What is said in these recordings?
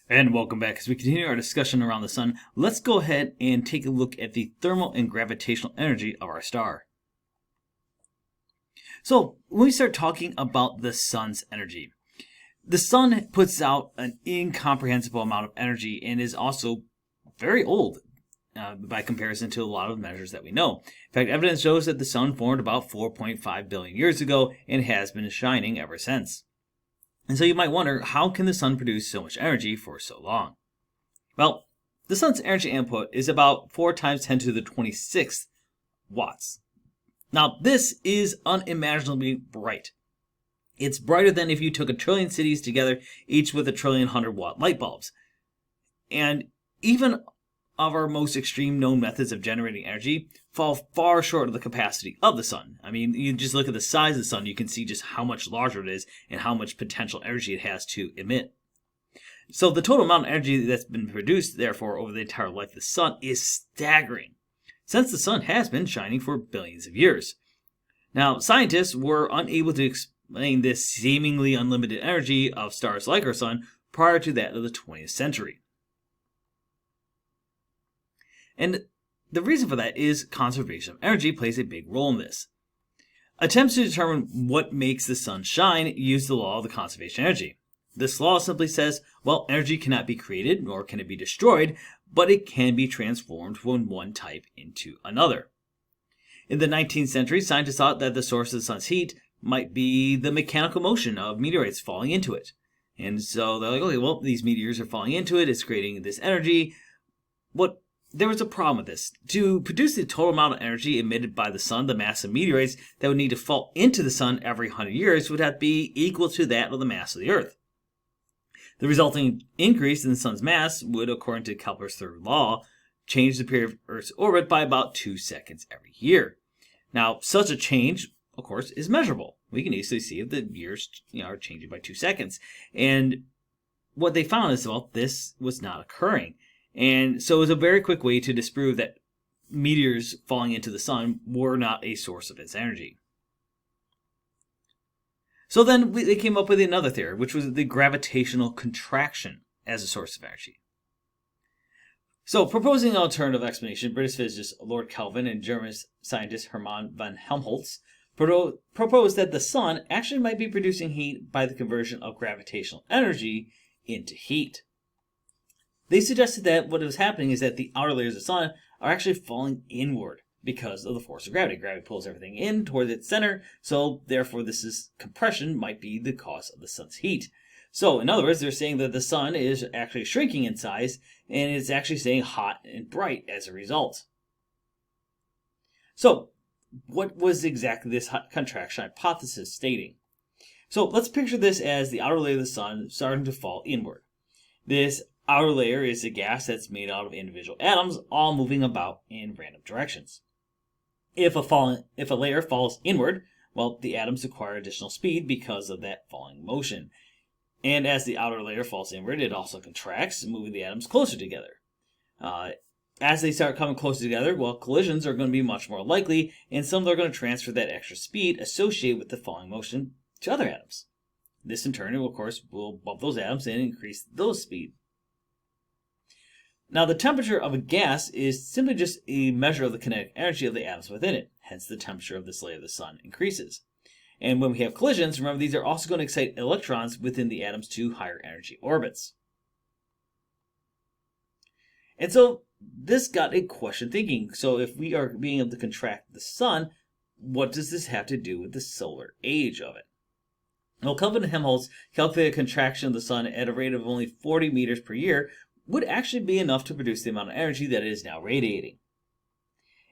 And welcome back. As we continue our discussion around the sun, let's go ahead and take a look at the thermal and gravitational energy of our star. So, when we start talking about the sun's energy, the sun puts out an incomprehensible amount of energy and is also very old by comparison to a lot of measures that we know. In fact, evidence shows that the sun formed about 4.5 billion years ago and has been shining ever since. And so you might wonder, how can the sun produce so much energy for so long? Well, the sun's energy input is about 4 times 10 to the 26th watts. Now, this is unimaginably bright. It's brighter than if you took 1 trillion cities together, each with 1 trillion 100-watt light bulbs. And even of our most extreme known methods of generating energy fall far short of the capacity of the sun. I mean, you just look at the size of the sun, you can see just how much larger it is and how much potential energy it has to emit. So the total amount of energy that's been produced, therefore, over the entire life of the sun is staggering, since the sun has been shining for billions of years. Now, scientists were unable to explain this seemingly unlimited energy of stars like our sun prior to that of the 20th century. And the reason for that is conservation of energy plays a big role in this. Attempts to determine what makes the sun shine use the law of the conservation of energy. This law simply says, well, energy cannot be created, nor can it be destroyed, but it can be transformed from one type into another. In the 19th century, scientists thought that the source of the sun's heat might be the mechanical motion of meteorites falling into it. And so they're like, okay, well, these meteors are falling into it, it's creating this energy. There was a problem with this. To produce the total amount of energy emitted by the sun, the mass of meteorites that would need to fall into the sun every 100 years would have to be equal to that of the mass of the Earth. The resulting increase in the sun's mass would, according to Kepler's third law, change the period of Earth's orbit by about 2 seconds every year. Now, such a change, of course, is measurable. We can easily see if the years are changing by 2 seconds. And what they found is, well, this was not occurring. And so it was a very quick way to disprove that meteors falling into the sun were not a source of its energy. So then they came up with another theory, which was the gravitational contraction as a source of energy. So, proposing an alternative explanation, British physicist Lord Kelvin and German scientist Hermann von Helmholtz proposed that the sun actually might be producing heat by the conversion of gravitational energy into heat. They suggested that what was happening is that the outer layers of the sun are actually falling inward because of the force of gravity. Gravity pulls everything in towards its center, so therefore compression might be the cause of the sun's heat. So, in other words, they're saying that the sun is actually shrinking in size, and it's actually staying hot and bright as a result. So, what was exactly this contraction hypothesis stating? So, let's picture this as the outer layer of the sun starting to fall inward. This outer layer is a gas that's made out of individual atoms, all moving about in random directions. If a layer falls inward, well, the atoms acquire additional speed because of that falling motion. And as the outer layer falls inward, it also contracts, moving the atoms closer together. As they start coming closer together, well, collisions are going to be much more likely, and some are going to transfer that extra speed associated with the falling motion to other atoms. This, in turn, of course, will bump those atoms and increase those speed. Now, the temperature of a gas is simply just a measure of the kinetic energy of the atoms within it. Hence, the temperature of this layer of the sun increases. And when we have collisions, remember, these are also going to excite electrons within the atoms to higher energy orbits. And so, this got a question thinking. So, if we are being able to contract the sun, what does this have to do with the solar age of it? Well, Kelvin and Helmholtz calculated a contraction of the sun at a rate of only 40 meters per year would actually be enough to produce the amount of energy that it is now radiating.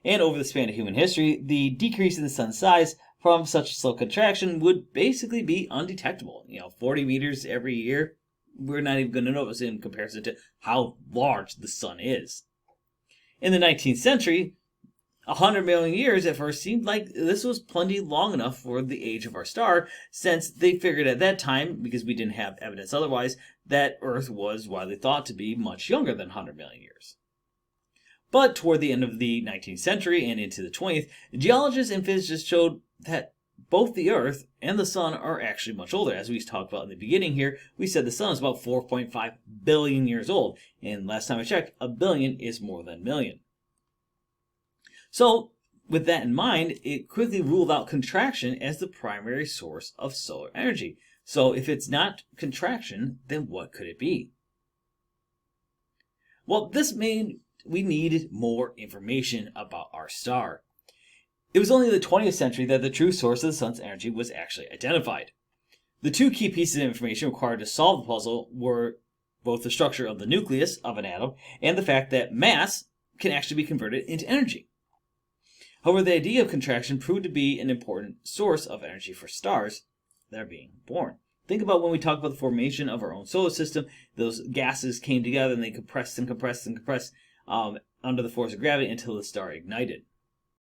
And over the span of human history, the decrease in the sun's size from such a slow contraction would basically be undetectable. 40 meters every year, we're not even going to notice in comparison to how large the sun is. In the 19th century, 100 million years at first seemed like this was plenty long enough for the age of our star, since they figured at that time, because we didn't have evidence otherwise, that Earth was widely thought to be much younger than 100 million years. But toward the end of the 19th century and into the 20th, geologists and physicists showed that both the Earth and the Sun are actually much older. As we talked about in the beginning here, we said the Sun is about 4.5 billion years old. And last time I checked, a billion is more than a million. So, with that in mind, it quickly ruled out contraction as the primary source of solar energy. So, if it's not contraction, then what could it be? Well, this made we needed more information about our star. It was only in the 20th century that the true source of the sun's energy was actually identified. The two key pieces of information required to solve the puzzle were both the structure of the nucleus of an atom and the fact that mass can actually be converted into energy. However, the idea of contraction proved to be an important source of energy for stars that are being born. Think about when we talk about the formation of our own solar system, those gases came together and they compressed and compressed and compressed under the force of gravity until the star ignited.